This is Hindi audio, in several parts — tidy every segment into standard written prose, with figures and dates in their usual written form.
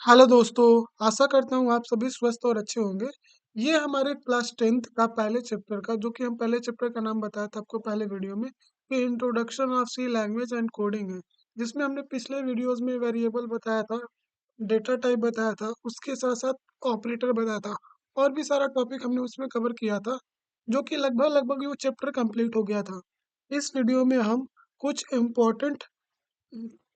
हेलो दोस्तों, आशा करता हूँ आप सभी स्वस्थ और अच्छे होंगे। ये हमारे क्लास 10th का पहले चैप्टर का जो कि हम पहले चैप्टर का नाम बताया था आपको पहले वीडियो में कि introduction of C language and coding है, जिसमें हमने पिछले वीडियोस में वेरिएबल बताया था, डेटा टाइप बताया था, उसके साथ-साथ ऑपरेटर बताया था और भी सारा टॉपिक हमने उसमें कवर किया था, जो कि लगभग-लगभग वो चैप्टर कंप्लीट हो गया था। इस वीडियो में हम कुछ इम्पोर्टेंट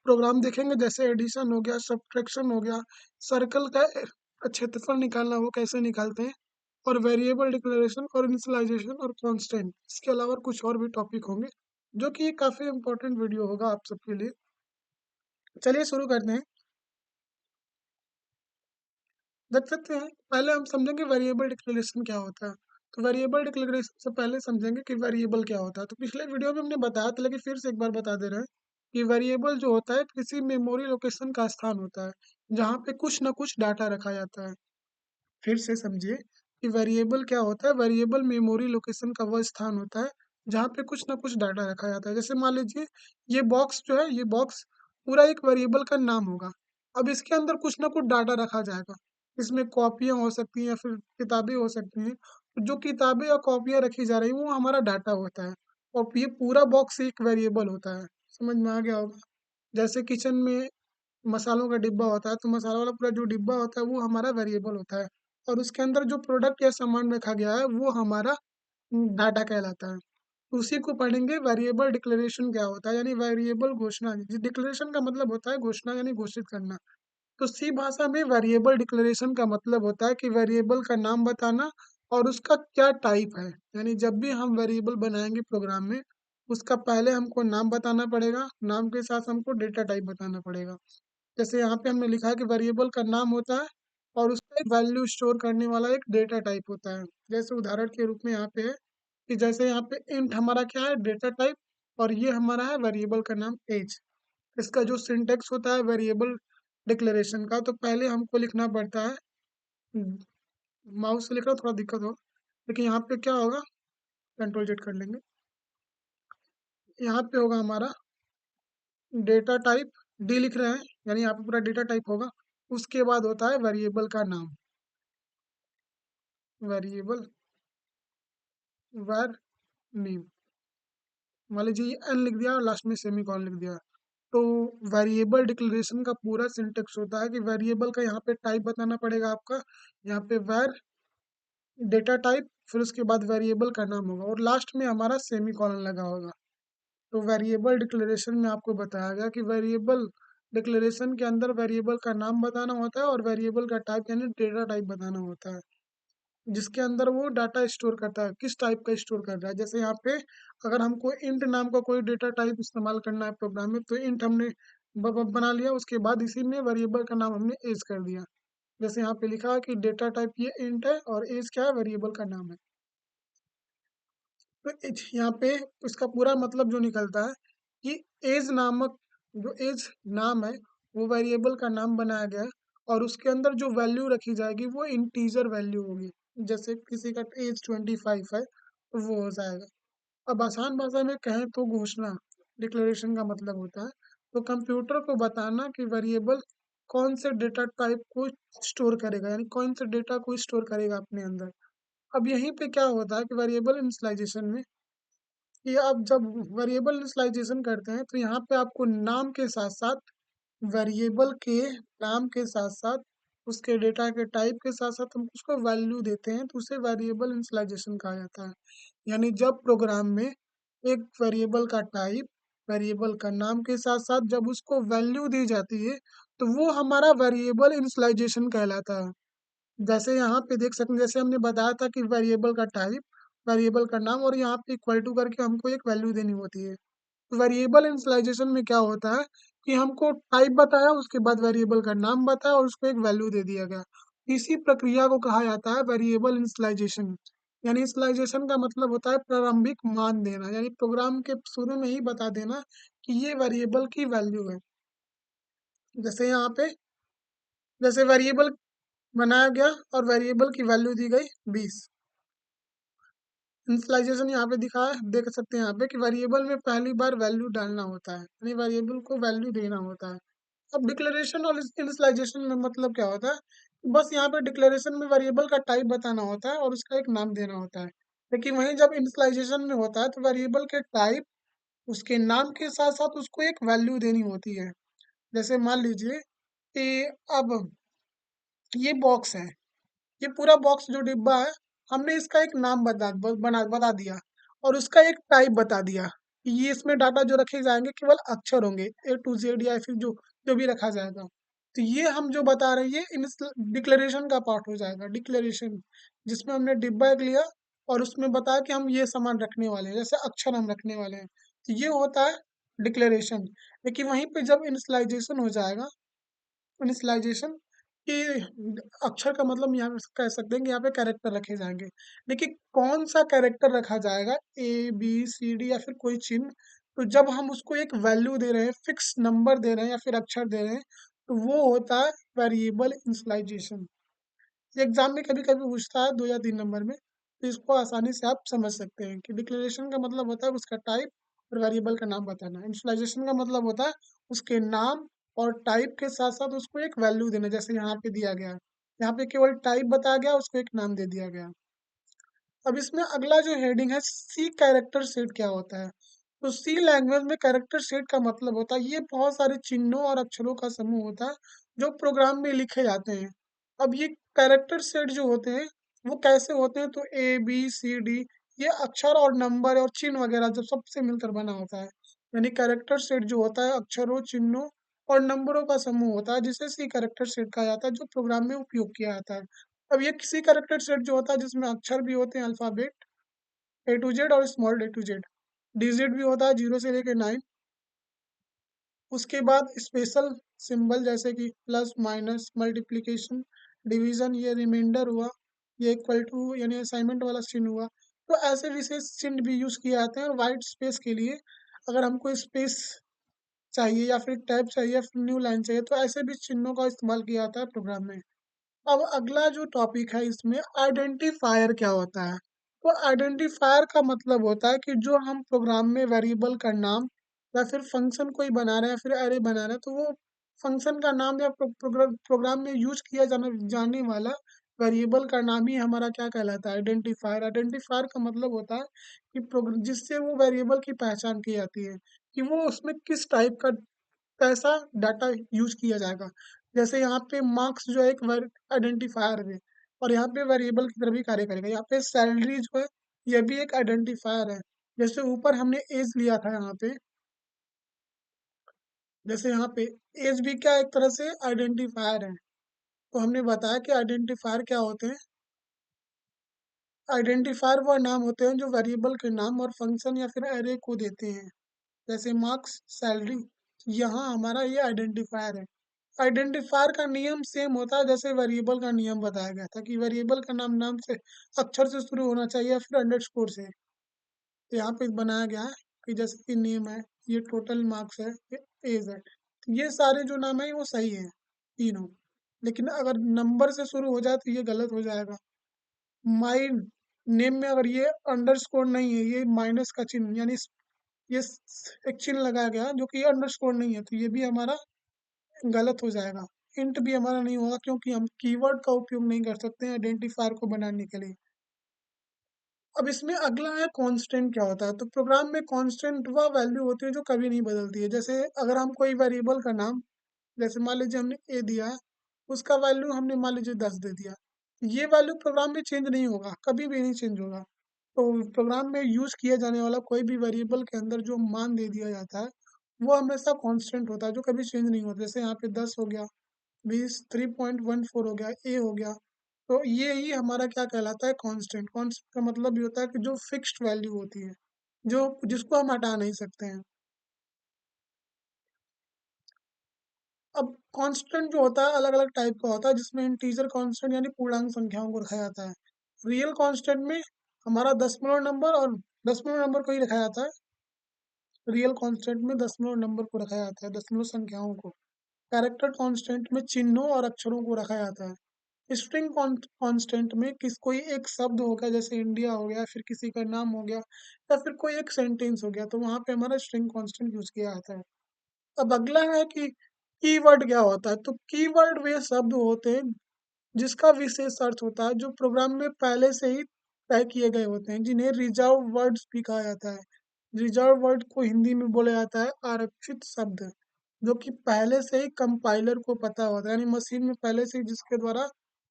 प्रोग्राम देखेंगे जैसे एडिशन हो गया, सब्ट्रैक्शन हो गया, सर्कल का क्षेत्रफल निकालना वो कैसे निकालते हैं और वेरिएबल डिक्लेरेशन और इनिशियलाइजेशन और कांस्टेंट इसके अलावा कुछ और भी टॉपिक होंगे जो कि ये काफ़ी इम्पोर्टेंट वीडियो होगा आप सबके लिए। चलिए शुरू करते हैं। देख सकते हैं पहले हम समझेंगे वेरिएबल डिक्लेरेशन क्या होता है। तो वेरिएबल डिक्लेरेशन से पहले समझेंगे कि वेरिएबल क्या होता है। तो पिछले वीडियो में हमने बताया था लेकिन फिर से एक बार बता दे रहे हैं कि वेरिएबल जो होता है किसी मेमोरी लोकेशन का स्थान होता है जहाँ पे कुछ ना कुछ डाटा रखा जाता है। फिर से समझिए कि वेरिएबल क्या होता है। वेरिएबल मेमोरी लोकेशन का वह स्थान होता है जहाँ पे कुछ ना कुछ डाटा रखा जाता है। जैसे मान लीजिए ये बॉक्स जो है, ये बॉक्स पूरा एक वेरिएबल का नाम होगा। अब इसके अंदर कुछ ना कुछ डाटा रखा जाएगा। इसमें कॉपियाँ हो सकती हैं या फिर किताबें हो सकती हैं। जो किताबें या कॉपियाँ रखी जा रही हैं वो हमारा डाटा होता है और ये पूरा बॉक्स एक वेरिएबल होता है। समझ में आ गया होगा। जैसे किचन में मसालों का डिब्बा होता है, तो मसाला वाला पूरा जो डिब्बा होता है वो हमारा वेरिएबल होता है और उसके अंदर जो प्रोडक्ट या सामान रखा गया है वो हमारा डाटा कहलाता है। उसी को पढ़ेंगे वेरिएबल डिक्लेरेशन क्या होता है, यानी वेरिएबल घोषणा। डिक्लेरेशन का मतलब होता है घोषणा यानी घोषित करना। तो सी भाषा में वेरिएबल डिक्लेरेशन का मतलब होता है कि वेरिएबल का नाम बताना और उसका क्या टाइप है। यानी जब भी हम वेरिएबल बनाएंगे प्रोग्राम में, उसका पहले हमको नाम बताना पड़ेगा, नाम के साथ हमको डेटा टाइप बताना पड़ेगा। जैसे यहाँ पे हमने लिखा है कि वेरिएबल का नाम होता है और उसका एक वैल्यू स्टोर करने वाला एक डेटा टाइप होता है। जैसे उदाहरण के रूप में यहाँ पे है कि जैसे यहाँ पे इंट हमारा क्या है, डेटा टाइप, और ये हमारा है वेरिएबल का नाम एज। इसका जो सिंटेक्स होता है वेरिएबल डिक्लेरेशन का, तो पहले हमको लिखना पड़ता है, माउस से लिखना थोड़ा दिक्कत हो, लेकिन यहाँ पे क्या होगा, कंट्रोल जेड कर लेंगे। यहाँ पे होगा हमारा डेटा टाइप, डी लिख रहे हैं यानी यहाँ पे पूरा डेटा टाइप होगा। उसके बाद होता है वेरिएबल का नाम, वेरिएबल वर नेम। मान लीजिए एन लिख दिया और लास्ट में सेमी कॉलन लिख दिया। तो वेरिएबल डिक्लेरेशन का पूरा सिंटेक्स होता है कि वेरिएबल का यहाँ पे टाइप बताना पड़ेगा आपका, यहाँ पे वर डेटा टाइप, फिर उसके बाद वेरिएबल का नाम होगा और लास्ट में हमारा सेमी कॉलन लगा होगा। तो वेरिएबल डिक्लेरेशन में आपको बताया गया कि वेरिएबल डिक्लेरेशन के अंदर वेरिएबल का नाम बताना होता है और वेरिएबल का टाइप यानी डेटा टाइप बताना होता है, जिसके अंदर वो डाटा स्टोर करता है, किस टाइप का स्टोर कर रहा है। जैसे यहाँ पे अगर हमको इंट नाम का कोई डेटा टाइप इस्तेमाल करना है प्रोग्राम में, तो इंट हमने बना लिया, उसके बाद इसी में वेरिएबल का नाम हमने एज कर दिया। जैसे यहाँ पे लिखा है कि डेटा टाइप ये इंट है और एज क्या है, वेरिएबल का नाम है। तो यहाँ पे उसका पूरा मतलब जो निकलता है कि एज नामक, जो एज नाम है वो वेरिएबल का नाम बनाया गया है और उसके अंदर जो वैल्यू रखी जाएगी वो इंटीजर वैल्यू होगी। जैसे किसी का एज 25 है तो वो हो जाएगा। अब आसान भाषा में कहें तो घोषणा डिक्लेरेशन का मतलब होता है तो कंप्यूटर को बताना कि वेरिएबल कौन से डेटा टाइप को स्टोर करेगा, यानी कौन से डेटा को स्टोर करेगा अपने अंदर। अब यहीं पे क्या होता है कि वेरिएबल इनिशियलाइजेशन में कि आप जब वेरिएबल इनिशियलाइजेशन करते हैं तो यहाँ पे आपको नाम के साथ साथ वेरिएबल के नाम के साथ साथ उसके डेटा के टाइप के साथ साथ हम उसको वैल्यू देते हैं, तो उसे वेरिएबल इनिशियलाइजेशन कहा जाता है। यानी जब प्रोग्राम में एक वेरिएबल का टाइप वेरिएबल का नाम के साथ साथ जब उसको वैल्यू दी जाती है तो वो हमारा वेरिएबल इनिशियलाइजेशन कहलाता है। जैसे यहाँ पे देख सकते हैं, जैसे हमने बताया था कि वेरिएबल का टाइप वेरिएबल का नाम और यहाँ पे इक्वल टू करके हमको एक वैल्यू देनी होती है। वेरिएबल इनिशियलाइजेशन में क्या होता है कि हमको टाइप बताया, उसके बाद वेरिएबल का नाम बताया और उसको एक वैल्यू दे दिया गया। इसी प्रक्रिया को कहा जाता है वेरिएबल इनिशियलाइजेशन। यानी इनिशियलाइजेशन का मतलब होता है प्रारंभिक मान देना, यानी प्रोग्राम के शुरू में ही बता देना कि ये वेरिएबल की वैल्यू है। जैसे यहाँ पे जैसे वेरिएबल बनाया गया और वेरिएबल की वैल्यू दी गई 20। इनिशियलाइजेशन यहाँ पे दिखा है, देख सकते हैं यहाँ पे कि वेरिएबल में पहली बार वैल्यू डालना होता है, यानी वेरिएबल को वैल्यू देना होता है। अब डिक्लेरेशन और इनिशियलाइजेशन में मतलब क्या होता है? बस यहाँ पे डिक्लेरेशन में वेरिएबल का टाइप बताना होता है और उसका एक नाम देना होता है। लेकिन वहीं जब इनिशियलाइजेशन में होता है तो वेरिएबल के टाइप, उसके नाम के साथ साथ उसको एक वैल्यू देनी होती है। जैसे मान लीजिए कि अब ये बॉक्स है, ये पूरा बॉक्स जो डिब्बा है, हमने इसका एक नाम बता दिया और उसका एक टाइप बता दिया कि ये इसमें डाटा जो रखे जाएंगे केवल अक्षर होंगे, A to Z या फिर जो जो भी रखा जाएगा। तो ये हम जो बता रहे हैं इन डिक्लेरेशन का पार्ट हो जाएगा, डिक्लेरेशन, जिसमें हमने डिब्बा एक लिया और उसमें बताया कि हम ये सामान रखने वाले हैं, जैसे अक्षर हम रखने वाले हैं, तो ये होता है डिक्लेरेशन। लेकिन वहीं पे जब इनिशियलाइजेशन हो जाएगा, इनिशियलाइजेशन कि अक्षर का मतलब यहाँ पे कह सकते हैं कि यहाँ पे कैरेक्टर रखे जाएंगे। लेकिन कौन सा कैरेक्टर रखा जाएगा, A B C D या फिर कोई चिन्ह, तो जब हम उसको एक वैल्यू दे रहे हैं, फिक्स नंबर दे रहे हैं या फिर अक्षर दे रहे हैं, तो वो होता है वेरिएबल इनिशियलाइजेशन। एग्जाम में कभी कभी पूछता है 2 या 3 नंबर में, तो इसको आसानी से आप समझ सकते हैं कि डिक्लेरेशन का मतलब होता है उसका टाइप और वेरिएबल का नाम बताना। इनिशियलाइजेशन का मतलब होता है उसके नाम और टाइप के साथ साथ उसको एक वैल्यू देना, जैसे यहाँ पे दिया गया है, यहाँ पे केवल टाइप बताया गया, उसको एक नाम दे दिया गया। अब इसमें अगला जो हेडिंग है, सी कैरेक्टर सेट क्या होता है? तो सी लैंग्वेज में कैरेक्टर सेट का मतलब होता है ये बहुत सारे चिन्हों और अक्षरों का समूह होता है जो प्रोग्राम में लिखे जाते हैं। अब ये कैरेक्टर सेट जो होते हैं वो कैसे होते हैं? तो A B C D, ये अक्षर और नंबर और चिन्ह वगैरह जब सबसे मिलकर बना होता है, यानी कैरेक्टर सेट जो होता है अक्षरों, चिन्हों और नंबरों का समूह होता है, जिसे सी कैरेक्टर सेट कहा जाता है, जो प्रोग्राम में उपयोग किया जाता है। अब ये किसी कैरेक्टर सेट जो होता है जिसमें अक्षर भी होते हैं, अल्फाबेट A to Z और small A to Z, digit भी होता है 0 से लेकर 9, उसके बाद स्पेशल सिंबल जैसे कि प्लस, माइनस, मल्टीप्लिकेशन, डिवीजन, ये रिमाइंडर हुआ, ये इक्वल टू यानी असाइनमेंट वाला चिन्ह हुआ। तो ऐसे विशेष चिन्ह भी यूज किए जाते हैं। और वाइट स्पेस के लिए अगर हमको स्पेस चाहिए या फिर टैब चाहिए या फिर न्यू लाइन चाहिए, तो ऐसे भी चिन्हों का इस्तेमाल किया जाता है प्रोग्राम में। अब अगला जो टॉपिक है इसमें आइडेंटिफायर क्या होता है? तो आइडेंटिफायर का मतलब होता है कि जो हम प्रोग्राम में वेरिएबल का नाम या फिर फंक्शन कोई बना रहे हैं या फिर अरे बना रहे हैं, तो वो फंक्शन का नाम या प्रोग्राम में यूज किया जाने वाला वेरिएबल का नाम ही हमारा क्या कहलाता है? आइडेंटिफायर। आइडेंटिफायर का मतलब होता है कि जिससे वो वेरिएबल की पहचान की जाती है कि वो उसमें किस टाइप का कैसा डाटा यूज किया जाएगा। जैसे यहाँ पे मार्क्स जो है एक आइडेंटिफायर है और यहाँ पे वेरिएबल की तरह भी कार्य करेगा। यहाँ पे सैलरी जो है ये भी एक आइडेंटिफायर है। जैसे ऊपर हमने एज लिया था यहाँ पे, जैसे यहाँ पे एज भी क्या एक तरह से आइडेंटिफायर है। तो हमने बताया कि आइडेंटिफायर क्या होते हैं। आइडेंटिफायर वह नाम होते हैं जो वेरिएबल के नाम और फंक्शन या फिर एरे को देते हैं, जैसे मार्क्स, सैलरी। यहाँ हमारा ये आइडेंटिफायर है। आइडेंटिफायर का नियम सेम होता है जैसे वेरिएबल का नियम बताया गया था कि वेरिएबल का नाम नाम से अक्षर से शुरू होना चाहिए या फिर अंडरस्कोर से। तो यहाँ पे बनाया गया है कि जैसे कि नेम है, ये टोटल मार्क्स है, ये एज है, तो ये सारे जो नाम है वो सही है तीनों। लेकिन अगर नंबर से शुरू हो जाए तो ये गलत हो जाएगा। माई नेम में अगर ये अंडरस्कोर नहीं है, ये माइनस का चिन्ह यानी ये एक चिन्ह लगाया गया जो कि ये अंडरस्कोर नहीं है, तो ये भी हमारा गलत हो जाएगा। इंट भी हमारा नहीं होगा क्योंकि हम कीवर्ड का उपयोग नहीं कर सकते हैं आइडेंटिफायर को बनाने के लिए। अब इसमें अगला है कांस्टेंट क्या होता है? तो प्रोग्राम में कांस्टेंट वह वैल्यू होती है जो कभी नहीं बदलती है। जैसे अगर हम कोई वेरिएबल का नाम, जैसे मान लीजिए हमने ए दिया है, उसका वैल्यू हमने मान लीजिए 10 दे दिया, ये वैल्यू प्रोग्राम में चेंज नहीं होगा, कभी भी नहीं चेंज होगा। तो प्रोग्राम में यूज किया जाने वाला कोई भी वेरिएबल के अंदर जो मान दे दिया जाता है वो हमेशा कांस्टेंट होता है जो कभी चेंज नहीं होता। जैसे यहाँ पे 10 हो गया, 20, 3.14 हो गया, ए हो गया, तो ये ही हमारा क्या कहलाता है? कांस्टेंट। कांस्टेंट का मतलब ये होता है कि जो फिक्स्ड वैल्यू होती है, जो जिसको हम हटा नहीं सकते हैं। अब कांस्टेंट जो होता है अलग अलग टाइप का होता है, जिसमें इंटीजर कांस्टेंट यानी पूर्णांक संख्याओं को रखा जाता है। रियल कांस्टेंट में हमारा दशमलव नंबर और दशमलव नंबर को ही रखा जाता है। रियल कांस्टेंट में दशमलव नंबर को रखा जाता है, दशमलव संख्याओं को। कैरेक्टर कांस्टेंट में चिन्हों और अक्षरों को रखा जाता है। स्ट्रिंग कांस्टेंट में कोई एक शब्द हो गया, जैसे इंडिया हो गया, फिर किसी का नाम हो गया या फिर कोई एक सेंटेंस हो गया, तो वहां पे हमारा स्ट्रिंग कांस्टेंट यूज किया जाता है। अब अगला है कि कीवर्ड क्या होता है? तो कीवर्ड वे शब्द होते हैं जिसका विशेष अर्थ होता है जो प्रोग्राम में पहले से ही तय किए गए होते हैं, जिन्हें रिजर्व वर्ड्स भी कहा जाता है। रिजर्व वर्ड को हिंदी में बोला जाता है आरक्षित शब्द, जो कि पहले से ही कंपाइलर को पता होता है, यानी मशीन में पहले से ही जिसके द्वारा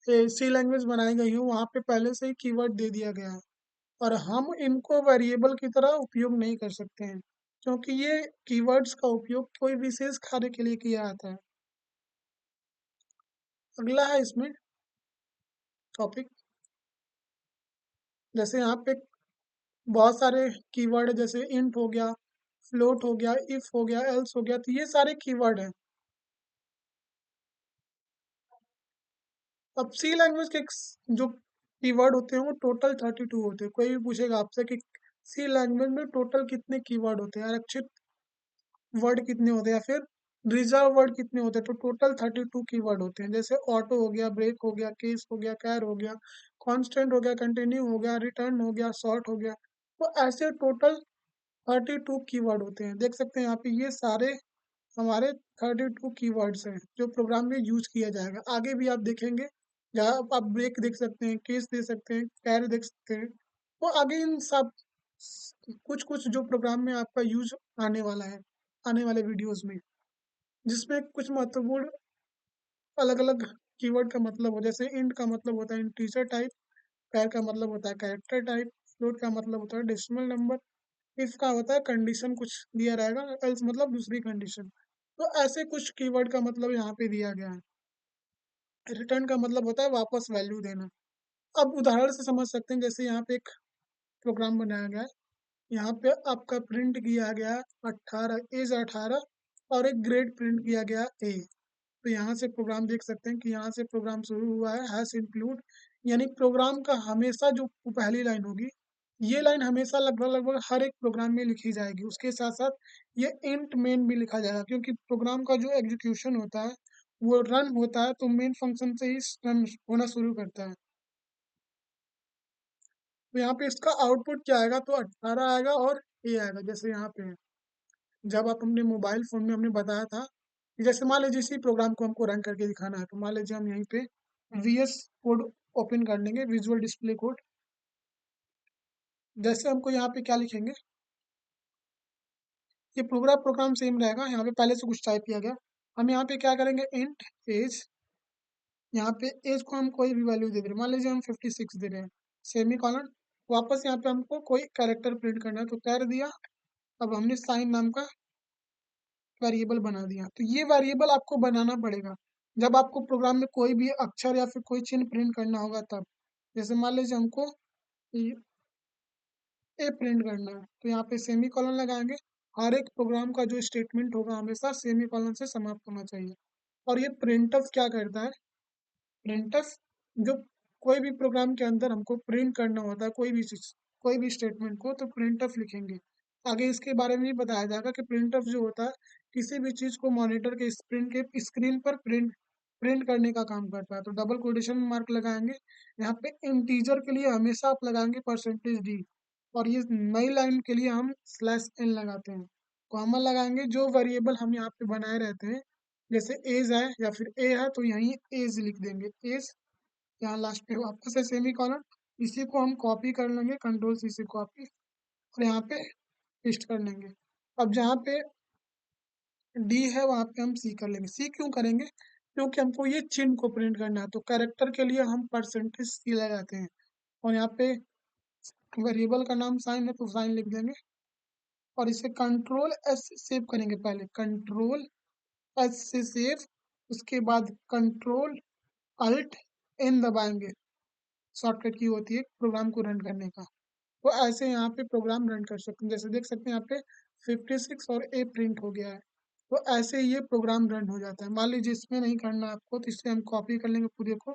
सी लैंग्वेज बनाई गई है वहाँ पे पहले से ही कीवर्ड दे दिया गया है, और हम इनको वेरिएबल की तरह उपयोग नहीं कर सकते हैं, क्योंकि ये कीवर्ड्स का उपयोग कोई विशेष कार्य के लिए किया जाता है। अगला है इसमें टॉपिक, जैसे यहाँ पे बहुत सारे कीवर्ड है, जैसे इंट हो गया, फ्लोट हो गया, इफ हो गया, एल्स हो गया, तो ये सारे कीवर्ड हैं। अब सी लैंग्वेज के जो कीवर्ड होते हैं वो टोटल 32 होते हैं। कोई भी पूछेगा आपसे कि सी लैंग्वेज में टोटल कितने कीवर्ड होते हैं, आरक्षित वर्ड कितने होते हैं, या फिर रिजर्व वर्ड कितने होते हैं, तो टोटल 32 कीवर्ड होते हैं। जैसे ऑटो हो गया, ब्रेक हो गया, केस हो गया, कैर हो गया, कांस्टेंट हो गया, कंटिन्यू हो गया, रिटर्न हो गया, शॉर्ट हो गया, तो ऐसे टोटल 32 कीवर्ड होते हैं। देख सकते हैं यहाँ पे ये सारे हमारे 32 कीवर्ड्स हैं जो प्रोग्राम में यूज किया जाएगा। आगे भी आप देखेंगे, जहाँ आप ब्रेक देख सकते हैं, केस देख सकते हैं, कैर देख सकते हैं, तो आगे इन सब कुछ कुछ जो प्रोग्राम में आपका यूज आने वाला है आने वाले वीडियोस में, जिसमें कुछ महत्वपूर्ण अलग अलग कीवर्ड का मतलब हो, जैसे इंट का मतलब होता है इंटीजर टाइप, कैर का मतलब होता है कैरेक्टर टाइप, फ्लोट का मतलब होता है डेसिमल नंबर, इफ का होता है कंडीशन कुछ दिया रहेगा, एल्स मतलब दूसरी कंडीशन। तो ऐसे कुछ कीवर्ड का मतलब यहाँ पे दिया गया है। रिटर्न का मतलब होता है वापस वैल्यू देना। अब उदाहरण से समझ सकते हैं, जैसे यहाँ पे एक प्रोग्राम बनाया गया है, यहाँ पे आपका प्रिंट किया गया 18 एज 18, और एक ग्रेड प्रिंट किया गया ए। तो यहाँ से प्रोग्राम देख सकते हैं कि यहाँ से प्रोग्राम शुरू हुआ है हैश इंक्लूड, यानी प्रोग्राम का हमेशा जो पहली लाइन होगी, ये लाइन हमेशा लगभग लगभग हर एक प्रोग्राम में लिखी जाएगी। उसके साथ साथ ये इंट मेन भी लिखा जाएगा, क्योंकि प्रोग्राम का जो एग्जीक्यूशन होता है वो रन होता है तो मेन फंक्शन से ही रन होना शुरू करता है। तो यहाँ पे इसका आउटपुट क्या आएगा, तो 18 आएगा और ए आएगा, जैसे यहाँ पे है। जब आप अपने मोबाइल फोन में हमने बताया था कि जैसे मान लीजिए इसी प्रोग्राम को हमको रन करके दिखाना है, तो मान लीजिए हम यहीं पे VS कोड ओपन कर लेंगे, विजुअल डिस्प्ले कोड। जैसे हमको यहाँ पे क्या लिखेंगे, ये पूरा प्रोग्राम सेम रहेगा, यहाँ पे पहले से कुछ टाइप किया गया। हम यहाँ पे क्या करेंगे, इंट एज, यहाँ पे एज को हम कोई भी वैल्यू दे दे रहे हैं, मान लीजिए हम 56 दे रहे हैं, सेमी कॉलन। वापस यहाँ पे हमको कोई कैरेक्टर प्रिंट करना है तो कर दिया। अब हमने साइन नाम का वेरिएबल बना दिया, तो ये वेरिएबल आपको बनाना पड़ेगा जब आपको प्रोग्राम में कोई भी अक्षर या फिर कोई चिन्ह प्रिंट करना होगा तब। जैसे मान लीजिए हमको ए प्रिंट करना है, तो यहाँ पे सेमी कॉलन लगाएंगे। हर एक प्रोग्राम का जो स्टेटमेंट होगा हमेशा सेमी कॉलन से समाप्त होना चाहिए। और ये प्रिंटफ क्या करता है, प्रिंटफ जो कोई भी प्रोग्राम के अंदर हमको प्रिंट करना होता है कोई भी चीज, कोई भी स्टेटमेंट को, तो प्रिंटफ लिखेंगे। आगे इसके बारे में भी बताया जाएगा कि प्रिंटफ जो होता है किसी भी चीज को मॉनिटर के स्क्रीन पर प्रिंट प्रिंट करने का काम करता है। तो डबल कोटेशन मार्क लगाएंगे। यहाँ पे इंटीजर के लिए हमेशा आप लगाएंगे %d, और ये नई लाइन के लिए हम /n लगाते हैं। कॉमा लगाएंगे जो वेरिएबल हम यहाँ पे बनाए रहते हैं, जैसे एज है या फिर ए है तो यहीं एज लिख देंगे, एज। यहाँ लास्ट पे वापस है सेमी कॉलन, इसी को हम कॉपी कर लेंगे, कंट्रोल C से कॉपी, और यहाँ पे पेस्ट कर लेंगे। अब जहाँ पे डी है वहाँ पे हम सी कर लेंगे। सी क्यों करेंगे, क्योंकि हमको ये चिन्ह को प्रिंट करना है, तो कैरेक्टर के लिए हम %c लगाते हैं। और यहाँ पे वेरिएबल का नाम साइन है तो साइन लिख देंगे, और इसे कंट्रोल S से सेव करेंगे। पहले कंट्रोल S से सेव, उसके बाद कंट्रोल अल्ट N दबाएंगे, शॉर्टकट की होती है प्रोग्राम को रन करने का। तो ऐसे यहाँ पे प्रोग्राम रन कर सकते हैं, जैसे देख सकते हैं यहाँ पे 56 और ए प्रिंट हो गया है। तो ऐसे ये प्रोग्राम रन हो जाता है। मान लीजिए इसमें नहीं करना आपको, तो इसे हम कॉपी कर लेंगे पूरे को,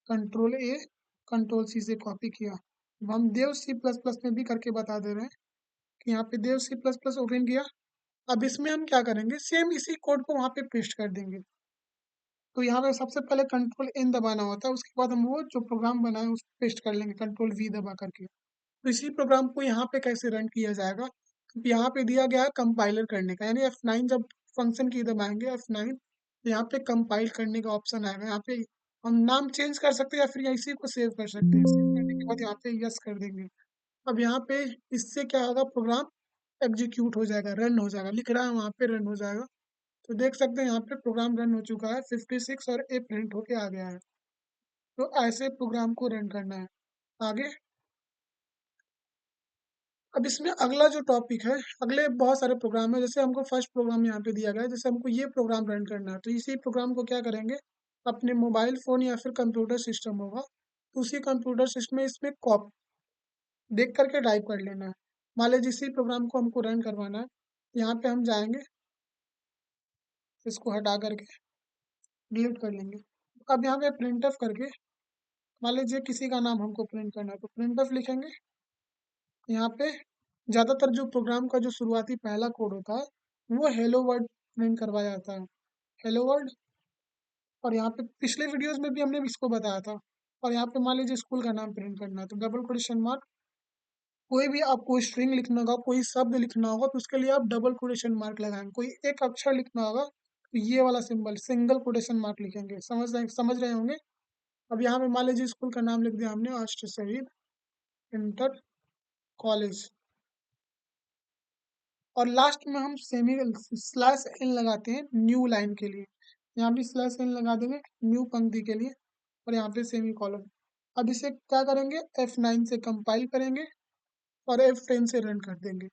कंट्रोल A कंट्रोल C से कॉपी किया। अब हम देव C++ में भी करके बता दे रहे हैं कि यहाँ पे देव C++ ओपन किया। अब इसमें हम क्या करेंगे, सेम इसी कोड को वहाँ पे पेस्ट कर देंगे। तो यहाँ पे सबसे पहले कंट्रोल N दबाना होता है, उसके बाद हम वो जो प्रोग्राम बनाए उसको पेस्ट कर लेंगे कंट्रोल V दबा करके। तो इसी प्रोग्राम को यहाँ पे कैसे रन किया जाएगा, तो यहाँ पे दिया गया है कंपाइलर करने का, यानी F9 जब फंक्शन की दबाएंगे F9, यहाँ पे कंपाइल करने का ऑप्शन आएगा। यहाँ पे हम नाम चेंज कर सकते हैं या फिर इसी को सेव कर सकते हैं। सेव करने के बाद यहाँ पे यस कर देंगे। अब यहाँ पे इससे क्या होगा, प्रोग्राम एग्जीक्यूट हो जाएगा, रन हो जाएगा, लिख रहा है वहाँ पे रन हो जाएगा। तो देख सकते हैं यहाँ पे प्रोग्राम रन हो चुका है, 56 और ए प्रिंट होके आ गया है। तो ऐसे प्रोग्राम को रन करना है। आगे अब इसमें अगला जो टॉपिक है, अगले बहुत सारे प्रोग्राम है। जैसे हमको फर्स्ट प्रोग्राम यहाँ पे दिया गया है, जैसे हमको ये प्रोग्राम रन करना है, तो इसी प्रोग्राम को क्या करेंगे, अपने मोबाइल फोन या फिर कंप्यूटर सिस्टम होगा, तो उसी कंप्यूटर सिस्टम में इसमें कॉप देख करके टाइप कर लेना है। मान लीजिए इसी प्रोग्राम को हमको रन करवाना है, यहाँ पे हम जाएंगे, इसको हटा करके डिलीट कर लेंगे। अब यहाँ पे प्रिंट ऑफ करके, मान लीजिए किसी का नाम हमको प्रिंट करना है, तो प्रिंट ऑफ लिखेंगे। यहाँ पे ज़्यादातर जो प्रोग्राम का जो शुरुआती पहला कोड होता है, वो हेलो वर्ड प्रिंट करवाया जाता है, हेलो वर्ड। और यहाँ पे पिछले वीडियोस में भी हमने इसको बताया था। और यहाँ पे मान लीजिए स्कूल का नाम प्रिंट करना है, तो डबल क्वेश्चन मार्क, कोई भी आपको स्ट्रिंग लिखना होगा, कोई शब्द लिखना होगा, तो उसके लिए आप डबल कोटेशन मार्क लगाएंगे। कोई एक अक्षर लिखना होगा, तो ये वाला सिंबल सिंगल कोटेशन मार्क लिखेंगे। समझ रहे होंगे। अब यहाँ पे मान लीजिए स्कूल का नाम लिख दिया हमने, अष्ट शहीद इंटर कॉलेज, और लास्ट में हम सेमी स्लैश एन लगाते हैं न्यू लाइन के लिए। यहाँ भी स्लैश एन लगा देंगे न्यू पंक्ति के लिए, और यहाँ पे सेमी कॉलम। अब इसे क्या करेंगे, F9 से कंपाइल करेंगे और F10 से रन कर देंगे।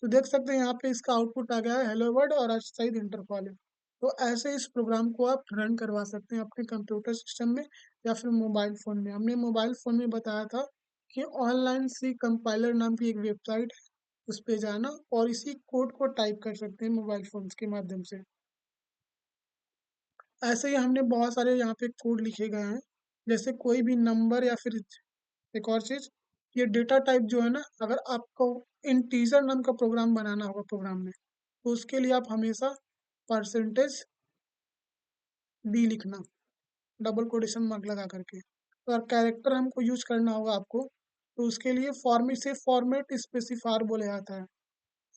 तो देख सकते हैं यहाँ पे इसका आउटपुट आ गया है, हेलो वर्ड और सईद इंटर कॉलेज। तो ऐसे इस प्रोग्राम को आप रन करवा सकते हैं अपने कंप्यूटर सिस्टम में या फिर मोबाइल फ़ोन में। हमने मोबाइल फ़ोन में बताया था कि ऑनलाइन सी कंपाइलर नाम की एक वेबसाइट है, उस पे जाना और इसी कोड को टाइप कर सकते हैं मोबाइल फ़ोन्स के माध्यम से। ऐसे ही हमने बहुत सारे यहाँ पे कोड लिखे गए हैं, जैसे कोई भी नंबर या फिर एक और चीज़, ये डेटा टाइप जो है ना, अगर आपको इंटीजर नाम का प्रोग्राम बनाना होगा प्रोग्राम में, तो उसके लिए आप हमेशा परसेंटेज डी लिखना, डबल कोटेशन मार्क लगा करके। तो अगर कैरेक्टर हमको यूज करना होगा आपको, तो उसके लिए फॉर्मेट से फॉर्मेट स्पेसिफायर बोला जाता है।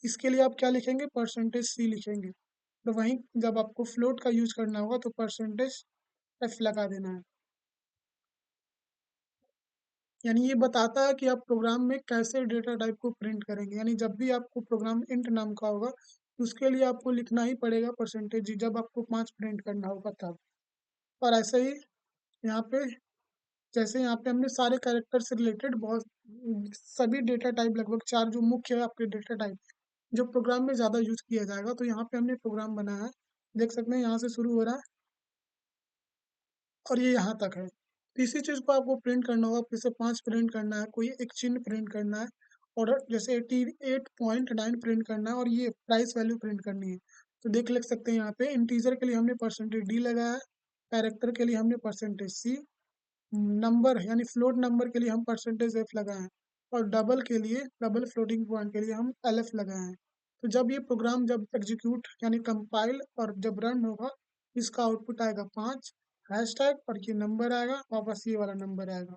इसके लिए आप क्या लिखेंगे, परसेंटेज सी लिखेंगे। तो वहीं जब आपको फ्लोट का यूज करना होगा, तो परसेंटेज एफ लगा देना है। यानी ये बताता है कि आप प्रोग्राम में कैसे डेटा टाइप को प्रिंट करेंगे। यानी जब भी आपको प्रोग्राम इंट नाम का होगा, तो उसके लिए आपको लिखना ही पड़ेगा परसेंटेज, जब आपको 5 प्रिंट करना होगा तब। और ऐसे ही यहाँ पे, जैसे यहाँ पे हमने सारे कैरेक्टर से रिलेटेड बहुत सभी डेटा टाइप, लगभग 4 जो मुख्य है आपके डेटा टाइप, जो प्रोग्राम में ज़्यादा यूज किया जाएगा, तो यहाँ पे हमने प्रोग्राम बनाया है। देख सकते हैं यहाँ से शुरू हो रहा है और ये यहाँ तक है। तो इसी चीज़ को आपको प्रिंट करना होगा, जैसे 5 प्रिंट करना है, कोई एक चिन्ह प्रिंट करना है, और जैसे 88.9 प्रिंट करना है, और ये प्राइस वैल्यू प्रिंट करनी है। तो देख लिख सकते हैं यहाँ पे इंटीजर के लिए हमने परसेंटेज डी लगाया है, कैरेक्टर के लिए हमने परसेंटेज सी, नंबर यानी फ्लोट नंबर के लिए हम परसेंटेज एफ लगाए हैं, और डबल के लिए, डबल फ्लोटिंग पॉइंट के लिए हम एल एफ लगाए हैं। तो जब ये प्रोग्राम जब एग्जीक्यूट यानी कंपाइल और जब रन होगा, इसका आउटपुट आएगा 5 हैशटैग, और ये नंबर आएगा वापस, ये वाला नंबर आएगा।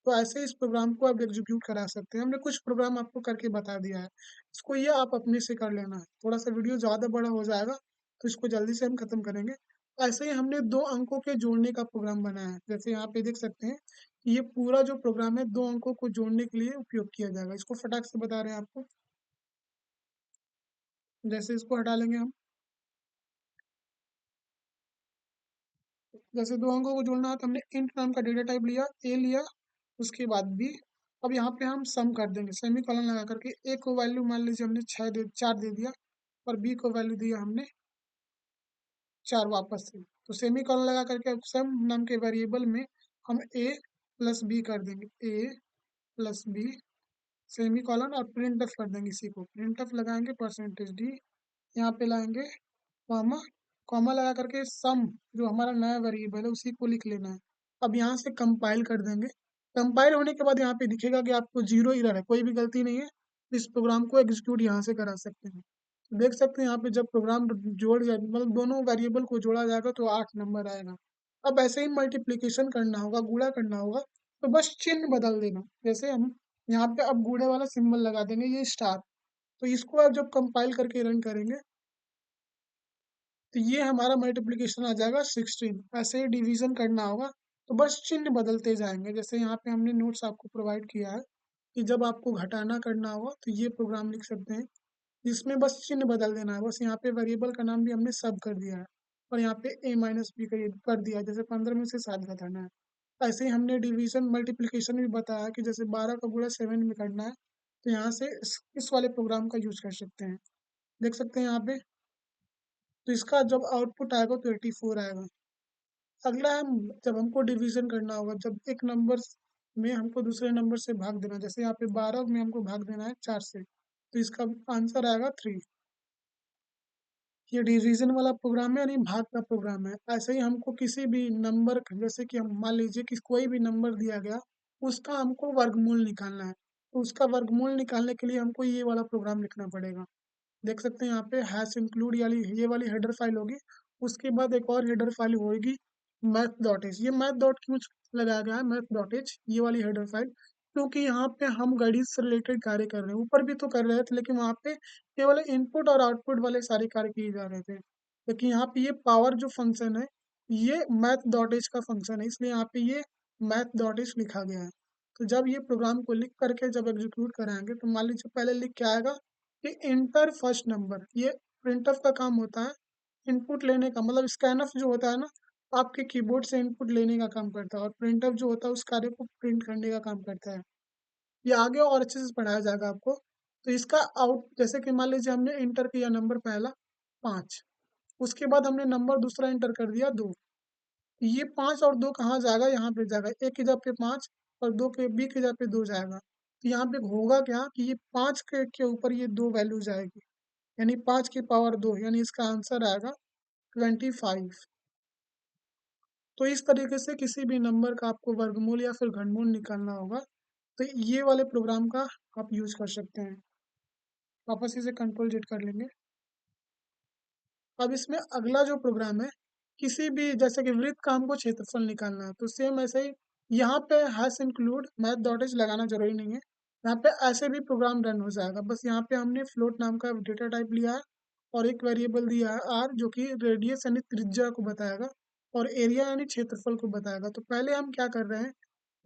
तो ऐसे इस प्रोग्राम को आप एग्जीक्यूट करा सकते हैं। हमने कुछ प्रोग्राम आपको करके बता दिया है, इसको ये आप अपने से कर लेना है। थोड़ा सा वीडियो ज़्यादा बड़ा हो जाएगा, तो इसको जल्दी से हम खत्म करेंगे। ऐसे ही हमने 2 अंकों के जोड़ने का प्रोग्राम बनाया है। जैसे यहाँ पे देख सकते हैं कि ये पूरा जो प्रोग्राम है 2 अंकों को जोड़ने के लिए उपयोग किया जाएगा। इसको फटाक से बता रहे हैं आपको। जैसे इसको हटा लेंगे हम, जैसे 2 अंकों को जोड़ना है, तो हमने इंट नाम का डेटा टाइप लिया, ए लिया, उसके बाद बी। अब यहाँ पे हम सम कर देंगे सेमी कॉलन लगा करके। ए को वैल्यू मान लीजिए हमने 4 दे दिया, और बी को वैल्यू दिया हमने 4 वापस से। तो सेमी कॉलन लगा करके अब सम नाम के वेरिएबल में हम ए प्लस बी कर देंगे, ए प्लस बी सेमी कॉलन, और प्रिंट एफ कर देंगे। इसी को प्रिंट एफ लगाएंगे, परसेंटेज डी, यहाँ पे लाएंगे कॉमा, कॉमा लगा करके सम जो हमारा नया वेरिएबल है उसी को लिख लेना है। अब यहाँ से कंपाइल कर देंगे। कंपाइल होने के बाद यहाँ पे दिखेगा कि आपको 0 एरर है, कोई भी गलती नहीं है। इस प्रोग्राम को एग्जीक्यूट यहाँ से करा सकते हैं। तो देख सकते हैं यहाँ पे जब प्रोग्राम जोड़ जाए, मतलब दोनों वेरिएबल को जोड़ा जाएगा, तो 8 नंबर आएगा। अब ऐसे ही मल्टीप्लीकेशन करना होगा, गुणा करना होगा, तो बस चिन्ह बदल देना। जैसे हम यहाँ पे अब गुणे वाला सिंबल लगा देंगे, ये स्टार। तो इसको आप जब कंपाइल करके रन करेंगे, तो ये हमारा मल्टीप्लिकेशन आ जाएगा 16। ऐसे ही डिवीजन करना होगा, तो बस चिन्ह बदलते जाएंगे। जैसे यहाँ पे हमने नोट्स आपको प्रोवाइड किया है कि जब आपको घटाना करना होगा तो ये प्रोग्राम लिख सकते हैं, इसमें बस चिन्ह बदल देना है। बस यहाँ पे वेरिएबल का नाम भी हमने सब कर दिया है और यहाँ पे a माइनस बी कर दिया है, जैसे 15 में से 7 घटाना है। ऐसे ही हमने डिवीजन मल्टीप्लिकेशन भी बताया कि जैसे 12 का गुणा 7 में करना है, तो यहाँ से इस वाले प्रोग्राम का यूज कर सकते हैं। देख सकते हैं यहाँ पे, तो इसका जब आउटपुट आएगा तो 84 आएगा। अगला है जब हमको डिवीजन करना होगा, जब एक नंबर में हमको दूसरे नंबर से भाग देना, जैसे यहाँ पे 12 में हमको भाग देना है 4 से, तो इसका आंसर आएगा 3। ये डिवीजन वाला प्रोग्राम है, यानी भाग का प्रोग्राम है। ऐसे ही हमको किसी भी नंबर, जैसे कि हम मान लीजिए कि कोई भी नंबर दिया गया, उसका हमको वर्गमूल निकालना है, तो उसका वर्गमूल निकालने के लिए हमको ये वाला प्रोग्राम लिखना पड़ेगा। देख सकते हैं यहाँ पे हैश इंक्लूड ये वाली हेडर फाइल होगी। उसके बाद एक और हेडर फाइल होगी मैथ डॉट एच। ये मैथ डॉट क्यों लगाया गया है, मैथ डॉट एच ये वाली हेडर फाइल, क्योंकि यहाँ पे हम गणित से रिलेटेड कार्य कर रहे हैं। ऊपर भी तो कर रहे थे, लेकिन वहाँ पे केवल इनपुट और आउटपुट वाले सारे कार्य किए जा रहे थे। लेकिन यहाँ पे ये पावर जो फंक्शन है, ये मैथ डॉट एच का फंक्शन है, इसलिए यहाँ पे ये मैथ डॉट एच लिखा गया है। तो जब ये प्रोग्राम को लिख करके जब एग्जीक्यूट कराएंगे, तो मान लीजिए पहले लिख के आएगा कि इंटर फर्स्ट नंबर। ये प्रिंटफ का काम होता है, इनपुट लेने का, मतलब स्कैनफ जो होता है ना, आपके कीबोर्ड से इनपुट लेने का काम करता है, और प्रिंटफ जो होता है उस कार्य को प्रिंट करने का काम करता है। ये आगे और अच्छे से पढ़ाया जाएगा आपको। तो इसका आउट, जैसे कि मान लीजिए हमने इंटर किया नंबर पहला 5, उसके बाद हमने नंबर दूसरा इंटर कर दिया 2। ये 5 और 2 कहाँ जाएगा, यहाँ पे जाएगा, ए की जगह पे 5 और दो के बी की जगह पे 2 जाएगा। तो यहाँ पे होगा क्या कि ये 5 के ऊपर ये 2 वैल्यू जाएगी, यानी 5 की पावर 2, यानी इसका आंसर आएगा 25। तो इस तरीके से किसी भी नंबर का आपको वर्गमूल या फिर घनमूल निकालना होगा, तो ये वाले प्रोग्राम का आप यूज कर सकते हैं। वापस इसे कंट्रोल जेड कर लेंगे। अब इसमें अगला जो प्रोग्राम है, किसी भी जैसे कि वृत्त का हमको क्षेत्रफल निकालना है, तो सेम ऐसे ही यहाँ पे hash include math dot H लगाना जरूरी नहीं है। यहाँ पे ऐसे भी प्रोग्राम रन हो जाएगा। बस यहाँ पे हमने फ्लोट नाम का डेटा टाइप लिया है और एक वेरिएबल दिया है आर, जो कि रेडियस यानी त्रिज्या को बताएगा और एरिया यानी क्षेत्रफल को बताएगा। तो पहले हम क्या कर रहे हैं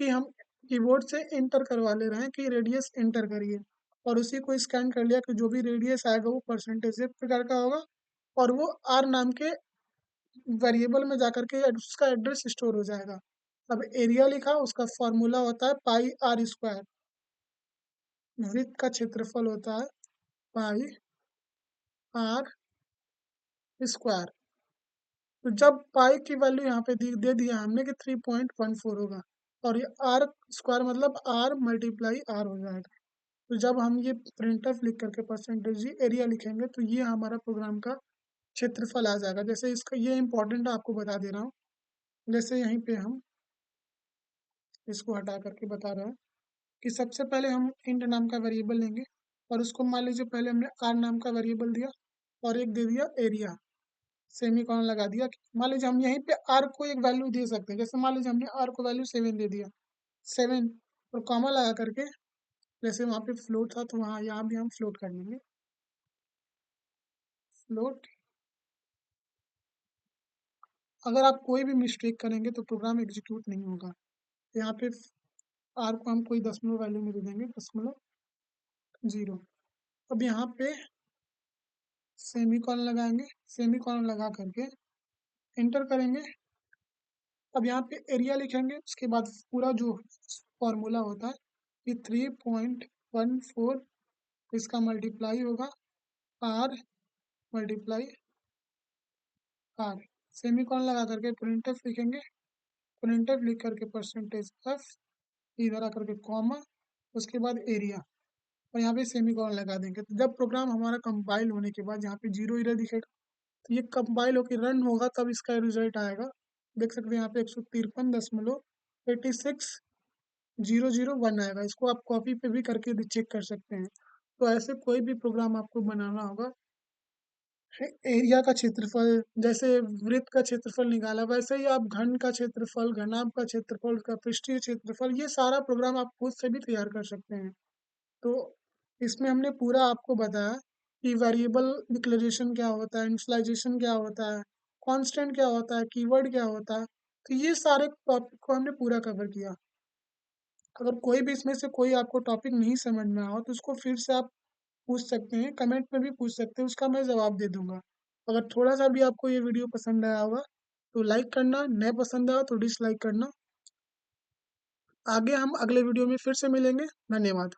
कि हम कीबोर्ड से इंटर करवा ले रहे हैं कि रेडियस इंटर करिए, और उसी को स्कैन कर लिया कि जो भी रेडियस आएगा वो परसेंटेज से प्रकार का होगा, और वो आर नाम के वेरिएबल में जाकर के उसका एड्रेस स्टोर हो जाएगा। अब एरिया लिखा, उसका फॉर्मूला होता है पाई आर स्क्वायर। वृत्त का क्षेत्रफल होता है पाई आर स्क्वायर। तो जब पाई की वैल्यू यहाँ पे दे दिया हमने कि 3.14 होगा, और ये आर स्क्वायर मतलब आर मल्टीप्लाई आर हो जाएगा। तो जब हम ये प्रिंटफ लिख करके परसेंटेज एरिया लिखेंगे, तो ये हमारा प्रोग्राम का क्षेत्रफल आ जाएगा। जैसे इसका ये इंपॉर्टेंट आपको बता दे रहा हूँ। जैसे यहीं पे हम इसको हटा करके बता रहे हैं कि सबसे पहले हम इंट नाम का वेरिएबल लेंगे, और उसको मान लीजिए पहले हमने आर नाम का वेरिएबल दिया और एक दे दिया एरिया, सेमी कॉलन लगा दिया। मान लीजिए हम यहीं पे आर को एक वैल्यू दे सकते हैं, जैसे मान लीजिए हमने आर को वैल्यू 7 दे दिया, 7 और कॉमा लगा करके, जैसे वहाँ पे फ्लोट था तो वहाँ यहाँ भी हम फ्लोट कर लेंगे, फ्लोट। अगर आप कोई भी मिस्टेक करेंगे तो प्रोग्राम एग्जीक्यूट नहीं होगा। यहाँ पे आर को हम कोई दशमलव वैल्यू में दे देंगे, 0.0। अब यहाँ पे सेमी कॉलन लगाएंगे, सेमी कॉलन लगा करके एंटर करेंगे। अब यहाँ पे एरिया लिखेंगे, उसके बाद पूरा जो फॉर्मूला होता है कि 3.14 इसका मल्टीप्लाई होगा R multiply R. Semicolon लगा करके प्रिंटफ लिखेंगे, प्रिंटफ लिख करके परसेंटेज एफ, इधर आकर के कॉमा, उसके बाद एरिया, और यहाँ पे सेमी कॉलन लगा देंगे। तो जब प्रोग्राम हमारा कंपाइल होने के बाद यहाँ पे 0 इधर दिखेगा, तो ये कंपाइल होकर रन होगा, तब इसका रिजल्ट आएगा। देख सकते हैं यहाँ पे 153.86 001 आएगा। इसको आप कॉपी पे भी करके चेक कर सकते हैं। तो ऐसे कोई भी प्रोग्राम आपको बनाना होगा, एरिया का क्षेत्रफल, जैसे वृत्त का क्षेत्रफल निकाला, वैसे ही आप घन का क्षेत्रफल, घनाभ का क्षेत्रफल, उसका पृष्ठीय क्षेत्रफल, ये सारा प्रोग्राम आप खुद से भी तैयार कर सकते हैं। तो इसमें हमने पूरा आपको बताया कि वेरिएबल डिक्लेरेशन क्या होता है, इनिशियलाइजेशन क्या होता है, कांस्टेंट क्या होता है, कीवर्ड क्या होता है। तो ये सारे टॉपिक को हमने पूरा कवर किया। अगर कोई भी इसमें से कोई आपको टॉपिक नहीं समझ में आया हो तो उसको फिर से आप पूछ सकते हैं, कमेंट में भी पूछ सकते हैं, उसका मैं जवाब दे दूंगा। अगर थोड़ा सा भी आपको ये वीडियो पसंद आया होगा तो लाइक करना, नहीं पसंद आया तो डिसलाइक करना। आगे हम अगले वीडियो में फिर से मिलेंगे। धन्यवाद।